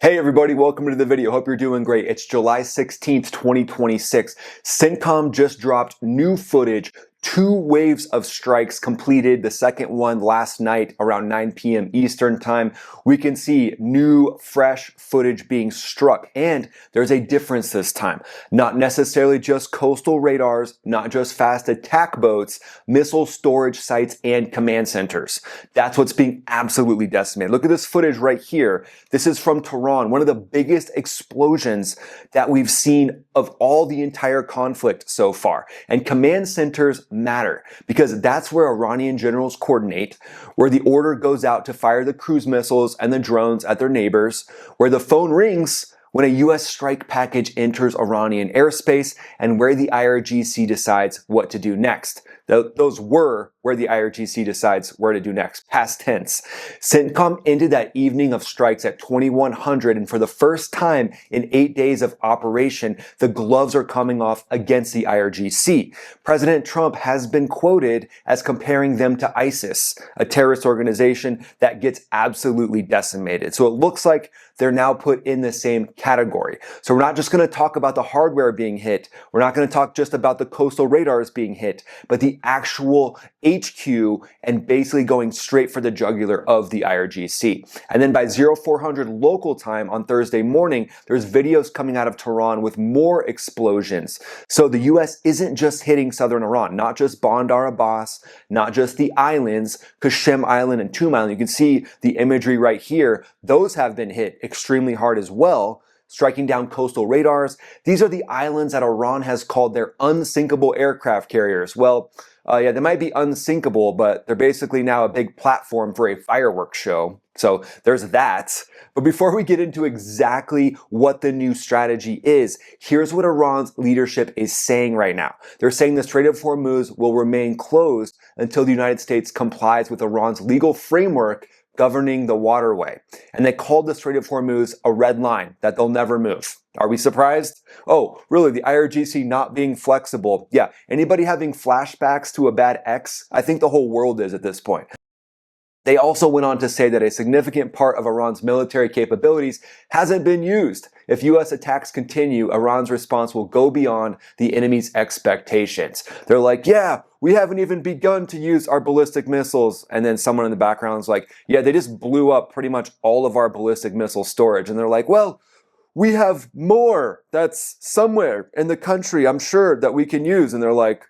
Hey everybody, welcome to the video. Hope you're doing great. It's July 16th, 2026. CENTCOM just dropped new footage. 2 waves of strikes completed. The second one last night around 9 p.m. Eastern time. We can see new, fresh footage being struck. And there's a difference this time. Not necessarily just coastal radars, not just fast attack boats, missile storage sites, and command centers. That's what's being absolutely decimated. Look at this footage right here. This is from Tehran, one of the biggest explosions that we've seen of all the entire conflict so far. And command centers matter because that's where Iranian generals coordinate, where the order goes out to fire the cruise missiles and the drones at their neighbors, where the phone rings when a U.S. strike package enters Iranian airspace, and where the IRGC decides what to do next. Those were where the IRGC decides where to do next, past tense. CENTCOM ended that evening of strikes at 2100, and for the first time in 8 days of operation, the gloves are coming off against the IRGC. President Trump has been quoted as comparing them to ISIS, a terrorist organization that gets absolutely decimated. So it looks like they're now put in the same category. So we're not just going to talk about the hardware being hit. We're not going to talk just about the coastal radars being hit, but the actual HQ and basically going straight for the jugular of the IRGC. And then by 0400 local time on Thursday morning, there's videos coming out of Tehran with more explosions. So the US isn't just hitting southern Iran, not just Bandar Abbas, not just the islands, Qasem Island and Tum Island. You can see the imagery right here. Those have been hit extremely hard as well, striking down coastal radars. These are the islands that Iran has called their unsinkable aircraft carriers. Well, yeah, they might be unsinkable, but they're basically now a big platform for a fireworks show. So there's that. But before we get into exactly what the new strategy is, here's what Iran's leadership is saying right now. They're saying the Strait of Hormuz will remain closed until the United States complies with Iran's legal framework governing the waterway. And they called the Strait of Hormuz a red line that they'll never move. Are we surprised? Oh, really? The IRGC not being flexible? Yeah. Anybody having flashbacks to a bad ex? I think the whole world is at this point. They also went on to say that a significant part of Iran's military capabilities hasn't been used. If U.S. attacks continue, Iran's response will go beyond the enemy's expectations. They're like, yeah, we haven't even begun to use our ballistic missiles. And then someone in the background is like, yeah, they just blew up pretty much all of our ballistic missile storage. And they're like, well, we have more that's somewhere in the country, I'm sure, that we can use. And they're like,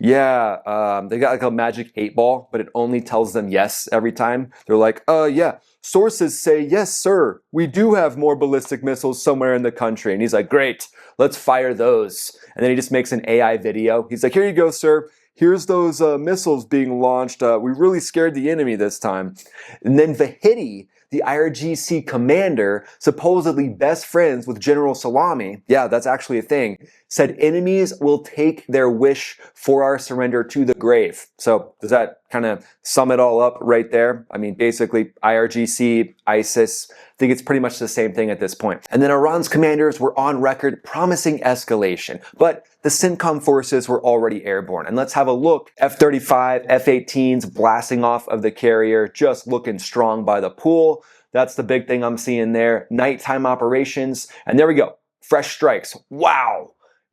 yeah, they got like a magic 8-ball, but it only tells them yes every time. They're like, yeah, sources say, yes, sir, we do have more ballistic missiles somewhere in the country. And he's like, great, let's fire those. And then he just makes an AI video. He's like, here you go, sir. Here's those missiles being launched. We really scared the enemy this time. And then Vahidi, the IRGC commander, supposedly best friends with General Salami, yeah, that's actually a thing, said enemies will take their wish for our surrender to the grave. So does that kind of sum it all up right there? I mean, basically IRGC, ISIS, I think it's pretty much the same thing at this point. And then Iran's commanders were on record promising escalation, but the CENTCOM forces were already airborne. And let's have a look. F-35, F-18s blasting off of the carrier, just looking strong by the pool. That's the big thing I'm seeing there. Nighttime operations. And there we go. Fresh strikes. Wow.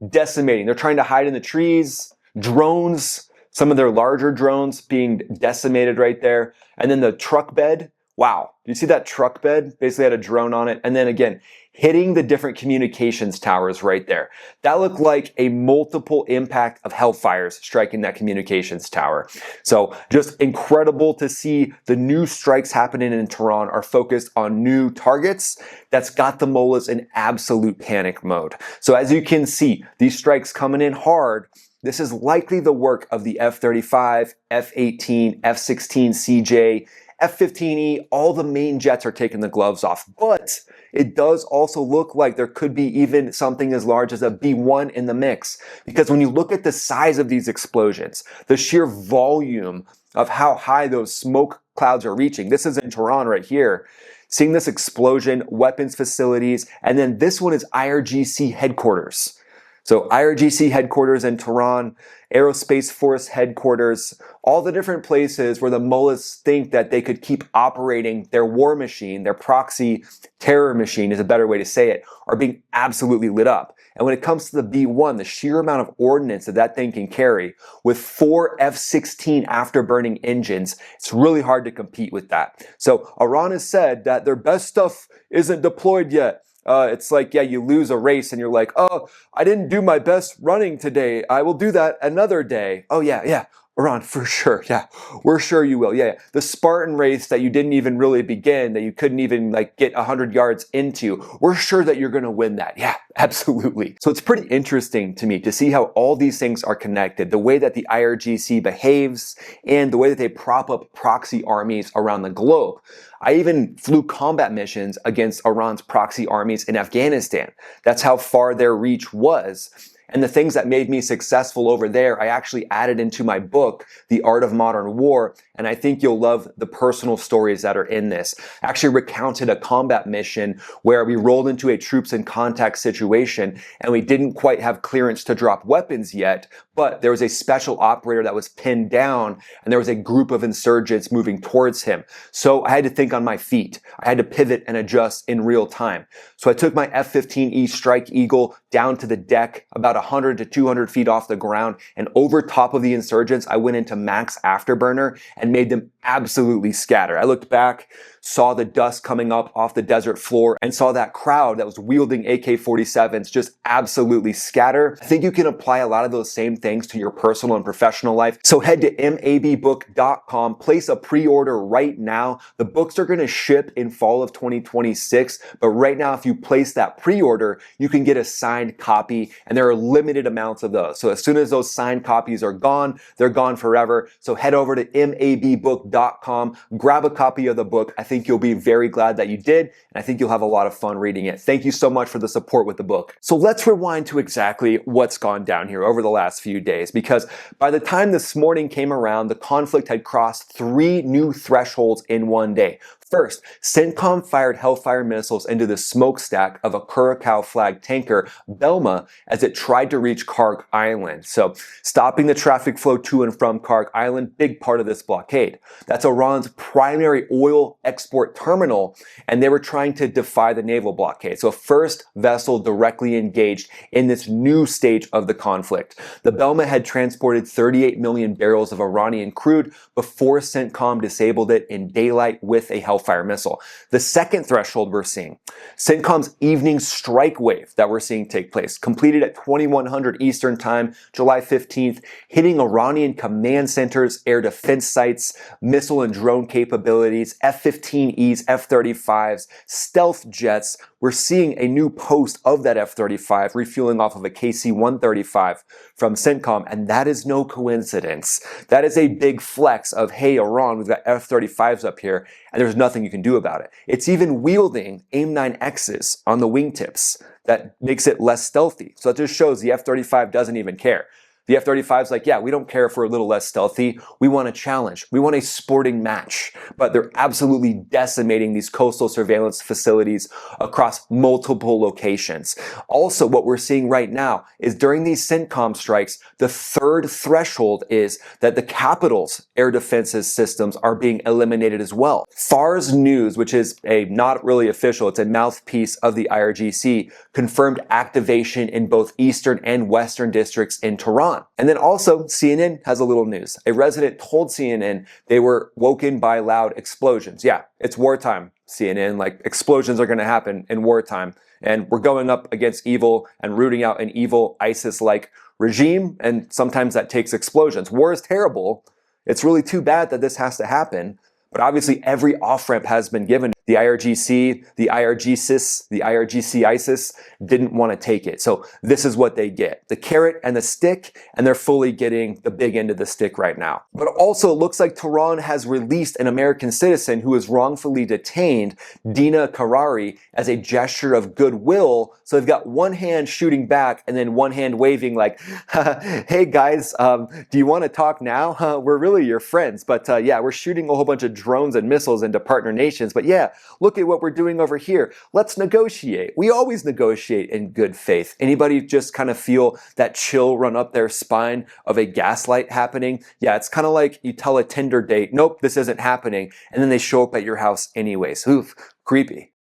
Decimating. They're trying to hide in the trees. Drones. Some of their larger drones being decimated right there. And then the truck bed. Wow. Do you see that truck bed? Basically had a drone on it. And then again, hitting the different communications towers right there. That looked like a multiple impact of Hellfires striking that communications tower. So just incredible to see the new strikes happening in Tehran are focused on new targets. That's got the mullahs in absolute panic mode. So as you can see, these strikes coming in hard. This is likely the work of the F-35, F-18, F-16CJ, F-15E, all the main jets are taking the gloves off. But it does also look like there could be even something as large as a B-1 in the mix. Because when you look at the size of these explosions, the sheer volume of how high those smoke clouds are reaching, this is in Tehran right here, seeing this explosion, weapons facilities, and then this one is IRGC headquarters. So IRGC headquarters in Tehran, Aerospace Force headquarters, all the different places where the mullahs think that they could keep operating their war machine, their proxy terror machine is a better way to say it, are being absolutely lit up. And when it comes to the B-1, the sheer amount of ordnance that that thing can carry with 4 F-16 afterburning engines, it's really hard to compete with that. So Iran has said that their best stuff isn't deployed yet. It's like, yeah, you lose a race and you're like, oh, I didn't do my best running today. I will do that another day. Oh, yeah. Iran, for sure. Yeah, we're sure you will. Yeah. The Spartan race that you didn't even really begin, that you couldn't even like get 100 yards into, we're sure that you're going to win that. Yeah, absolutely. So it's pretty interesting to me to see how all these things are connected, the way that the IRGC behaves and the way that they prop up proxy armies around the globe. I even flew combat missions against Iran's proxy armies in Afghanistan. That's how far their reach was. And the things that made me successful over there, I actually added into my book, The Art of Modern War, and I think you'll love the personal stories that are in this. I actually recounted a combat mission where we rolled into a troops in contact situation and we didn't quite have clearance to drop weapons yet, but there was a special operator that was pinned down and there was a group of insurgents moving towards him. So I had to think on my feet. I had to pivot and adjust in real time. So I took my F-15E Strike Eagle down to the deck, about 100 to 200 feet off the ground, and over top of the insurgents, I went into max afterburner and made them absolutely scatter. I looked back, saw the dust coming up off the desert floor, and saw that crowd that was wielding AK-47s just absolutely scatter. I think you can apply a lot of those same things to your personal and professional life. So head to mabbook.com, place a pre-order right now. The books are going to ship in fall of 2026, but right now if you place that pre-order, you can get a signed copy, and there are limited amounts of those. So as soon as those signed copies are gone, they're gone forever. So head over to mabbook.com, grab a copy of the book. I think you'll be very glad that you did, and I think you'll have a lot of fun reading it. Thank you so much for the support with the book. So let's rewind to exactly what's gone down here over the last few days, because by the time this morning came around, the conflict had crossed 3 new thresholds in one day. First, CENTCOM fired Hellfire missiles into the smokestack of a Curacao flag tanker, Belma, as it tried to reach Karg Island. So, stopping the traffic flow to and from Karg Island, big part of this blockade. That's Iran's primary oil export terminal, and they were trying to defy the naval blockade. So, first vessel directly engaged in this new stage of the conflict. The Belma had transported 38 million barrels of Iranian crude before CENTCOM disabled it in daylight with a Hellfire missile. The second threshold we're seeing, CENTCOM's evening strike wave that we're seeing take place, completed at 2100 Eastern Time, July 15th, hitting Iranian command centers, air defense sites, missile and drone capabilities, F-15Es, F-35s, stealth jets. We're seeing a new post of that F-35 refueling off of a KC-135 from CENTCOM, and that is no coincidence. That is a big flex of, hey, Iran, we've got F-35s up here, and there's nothing you can do about it. It's even wielding AIM-9Xs on the wingtips. That makes it less stealthy. So it just shows the F-35 doesn't even care. The F-35 is like, yeah, we don't care if we're a little less stealthy. We want a challenge. We want a sporting match. But they're absolutely decimating these coastal surveillance facilities across multiple locations. Also, what we're seeing right now is during these CENTCOM strikes, the third threshold is that the capital's air defenses systems are being eliminated as well. Fars News, which is a not really official, it's a mouthpiece of the IRGC, confirmed activation in both eastern and western districts in Tehran. And then also, CNN has a little news. A resident told CNN they were woken by loud explosions. Yeah, it's wartime, CNN. Like, explosions are going to happen in wartime. And we're going up against evil and rooting out an evil ISIS-like regime. And sometimes that takes explosions. War is terrible. It's really too bad that this has to happen. But obviously, every off-ramp has been given. The IRGC, the IRGCIS, the IRGC ISIS didn't want to take it. So this is what they get. The carrot and the stick, and they're fully getting the big end of the stick right now. But also, it looks like Tehran has released an American citizen who was wrongfully detained, Dena Karari, as a gesture of goodwill. So they've got one hand shooting back and then one hand waving like, hey guys, do you want to talk now? We're really your friends. But yeah, we're shooting a whole bunch of drones and missiles into partner nations, but yeah, look at what we're doing over here. Let's negotiate. We always negotiate in good faith. Anybody just kind of feel that chill run up their spine of a gaslight happening? Yeah, it's kind of like you tell a Tinder date, nope, this isn't happening, and then they show up at your house anyways. Oof, creepy.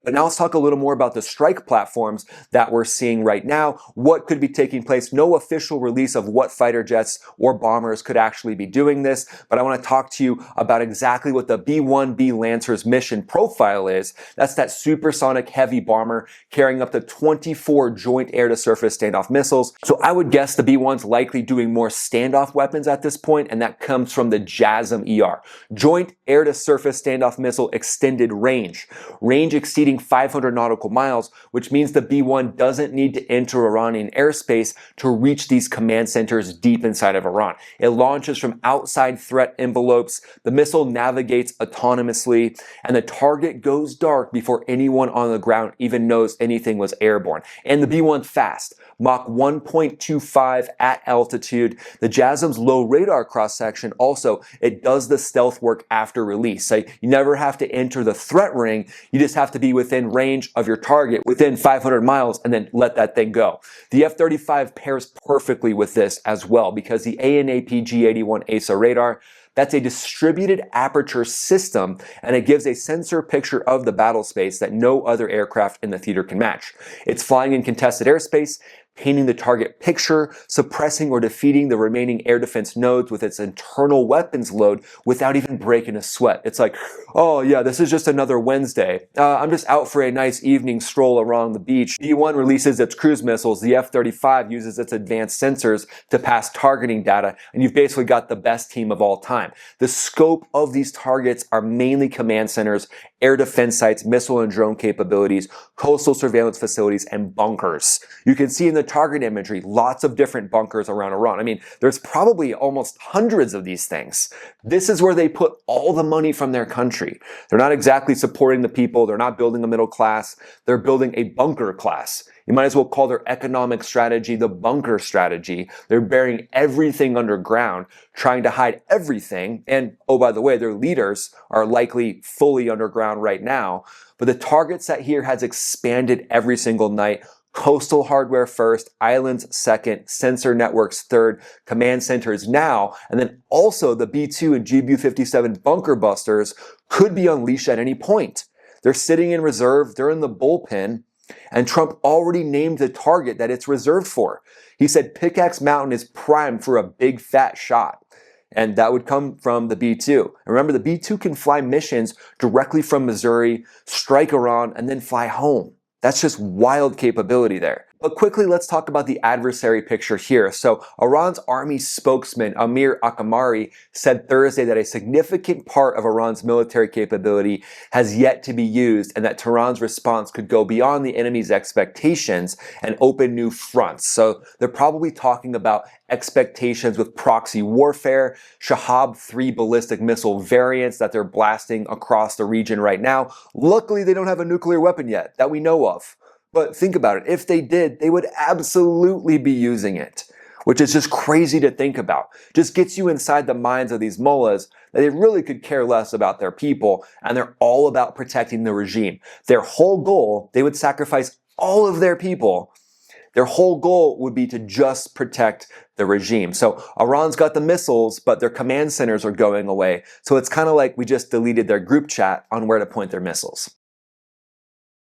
But now let's talk a little more about the strike platforms that we're seeing right now. What could be taking place? No official release of what fighter jets or bombers could actually be doing this, but I want to talk to you about exactly what the B-1B Lancer's mission profile is. That's that supersonic heavy bomber carrying up to 24 joint air-to-surface standoff missiles. So I would guess the B-1's likely doing more standoff weapons at this point, and that comes from the JASSM-ER. Joint air-to-surface standoff missile extended range. Range exceeding 500 nautical miles, which means the B-1 doesn't need to enter Iranian airspace to reach these command centers deep inside of Iran. It launches from outside threat envelopes, the missile navigates autonomously, and the target goes dark before anyone on the ground even knows anything was airborne. And the B-1's fast. Mach 1.25 at altitude. The JASSM's low radar cross-section also, it does the stealth work after release. So you never have to enter the threat ring, you just have to be within range of your target, within 500 miles, and then let that thing go. The F-35 pairs perfectly with this as well, because the ANAP G81 ASA radar, that's a distributed aperture system, and it gives a sensor picture of the battle space that no other aircraft in the theater can match. It's flying in contested airspace, painting the target picture, suppressing or defeating the remaining air defense nodes with its internal weapons load without even breaking a sweat. It's like, oh yeah, this is just another Wednesday. I'm just out for a nice evening stroll around the beach. B-1 releases its cruise missiles. The F-35 uses its advanced sensors to pass targeting data, and you've basically got the best team of all time. The scope of these targets are mainly command centers, air defense sites, missile and drone capabilities, coastal surveillance facilities, and bunkers. You can see in the target imagery lots of different bunkers around Iran. I mean, there's probably almost hundreds of these things. This is where they put all the money from their country. They're not exactly supporting the people. They're not building a middle class. They're building a bunker class. You might as well call their economic strategy the bunker strategy. They're burying everything underground, trying to hide everything. And oh, by the way, their leaders are likely fully underground right now. But the target set here has expanded every single night. Coastal hardware first, islands second, sensor networks third, command centers now, and then also the B-2 and GBU-57 bunker busters could be unleashed at any point. They're sitting in reserve, they're in the bullpen, and Trump already named the target that it's reserved for. He said Pickaxe Mountain is primed for a big fat shot. And that would come from the B-2. And remember, the B-2 can fly missions directly from Missouri, strike Iran, and then fly home. That's just wild capability there. But quickly, let's talk about the adversary picture here. So Iran's army spokesman, Amir Akamari, said Thursday that a significant part of Iran's military capability has yet to be used, and that Tehran's response could go beyond the enemy's expectations and open new fronts. So they're probably talking about expectations with proxy warfare, Shahab-3 ballistic missile variants that they're blasting across the region right now. Luckily, they don't have a nuclear weapon yet that we know of. But think about it. If they did, they would absolutely be using it, which is just crazy to think about. Just gets you inside the minds of these mullahs that they really could care less about their people, and they're all about protecting the regime. Their whole goal, they would sacrifice all of their people. Their whole goal would be to just protect the regime. So Iran's got the missiles, but their command centers are going away. So it's kind of like we just deleted their group chat on where to point their missiles.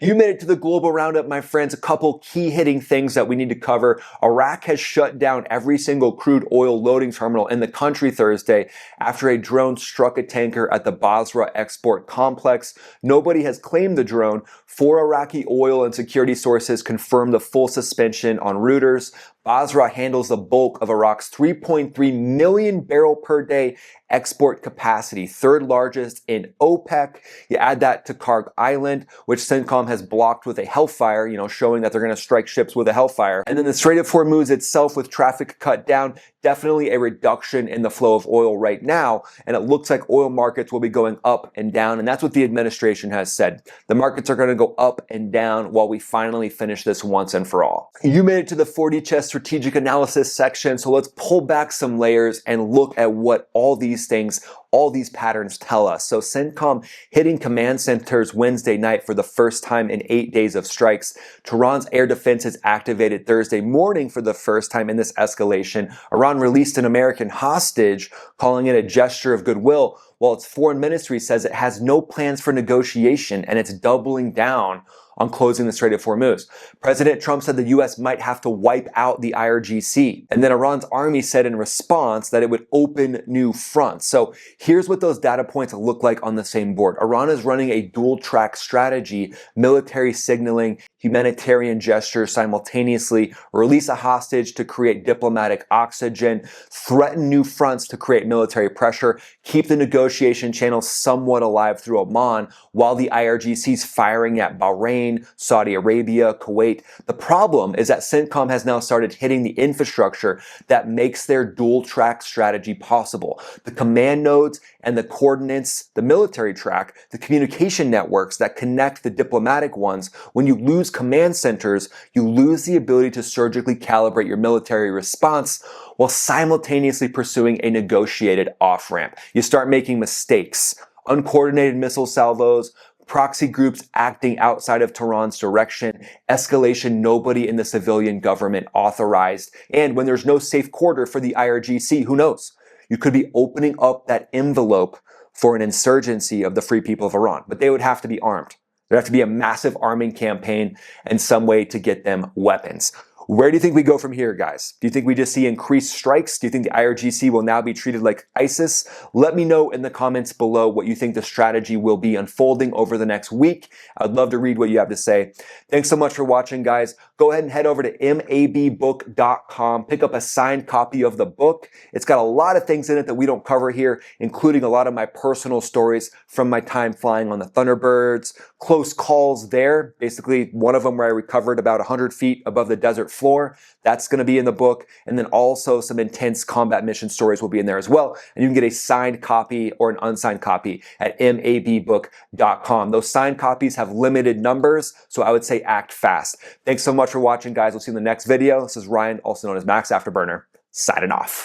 You made it to the global roundup, my friends. A couple key hitting things that we need to cover. Iraq has shut down every single crude oil loading terminal in the country Thursday after a drone struck a tanker at the Basra export complex. Nobody has claimed the drone. 4 Iraqi oil and security sources confirmed the full suspension on routers. Basra handles the bulk of Iraq's 3.3 million barrel per day export capacity, third largest in OPEC. You add that to Karg Island, which CENTCOM has blocked with a hellfire, showing that they're going to strike ships with a hellfire. And then the Strait of Hormuz itself, with traffic cut down, definitely a reduction in the flow of oil right now. And it looks like oil markets will be going up and down. And that's what the administration has said. The markets are going to go up and down while we finally finish this once and for all. You made it to the 40 Chess strategic analysis section. So let's pull back some layers and look at what all these things all these patterns tell us. So CENTCOM hitting command centers Wednesday night for the first time in 8 days of strikes. Tehran's air defenses activated Thursday morning for the first time in this escalation. Iran released an American hostage, calling it a gesture of goodwill, while its foreign ministry says it has no plans for negotiation and it's doubling down on closing the Strait of Hormuz. President Trump said the U.S. might have to wipe out the IRGC. And then Iran's army said in response that it would open new fronts. So here's what those data points look like on the same board. Iran is running a dual-track strategy, military signaling, humanitarian gestures simultaneously, release a hostage to create diplomatic oxygen, threaten new fronts to create military pressure, keep the negotiation channel somewhat alive through Oman, while the IRGC's firing at Bahrain, Saudi Arabia, Kuwait. The problem is that CENTCOM has now started hitting the infrastructure that makes their dual-track strategy possible. The command nodes and the coordinates, the military track, the communication networks that connect the diplomatic ones. When you lose command centers, you lose the ability to surgically calibrate your military response while simultaneously pursuing a negotiated off-ramp. You start making mistakes, uncoordinated missile salvos, proxy groups acting outside of Tehran's direction, escalation nobody in the civilian government authorized, and when there's no safe quarter for the IRGC, who knows? You could be opening up that envelope for an insurgency of the Free People of Iran, but they would have to be armed. There'd have to be a massive arming campaign and some way to get them weapons. Where do you think we go from here, guys? Do you think we just see increased strikes? Do you think the IRGC will now be treated like ISIS? Let me know in the comments below what you think the strategy will be unfolding over the next week. I'd love to read what you have to say. Thanks so much for watching, guys. Go ahead and head over to mabbook.com. Pick up a signed copy of the book. It's got a lot of things in it that we don't cover here, including a lot of my personal stories from my time flying on the Thunderbirds, close calls there. Basically, one of them where I recovered about 100 feet above the desert floor. That's going to be in the book. And then also some intense combat mission stories will be in there as well. And you can get a signed copy or an unsigned copy at mabbook.com. Those signed copies have limited numbers, so I would say act fast. Thanks so much for watching, guys. We'll see you in the next video. This is Ryan, also known as Max Afterburner, signing off.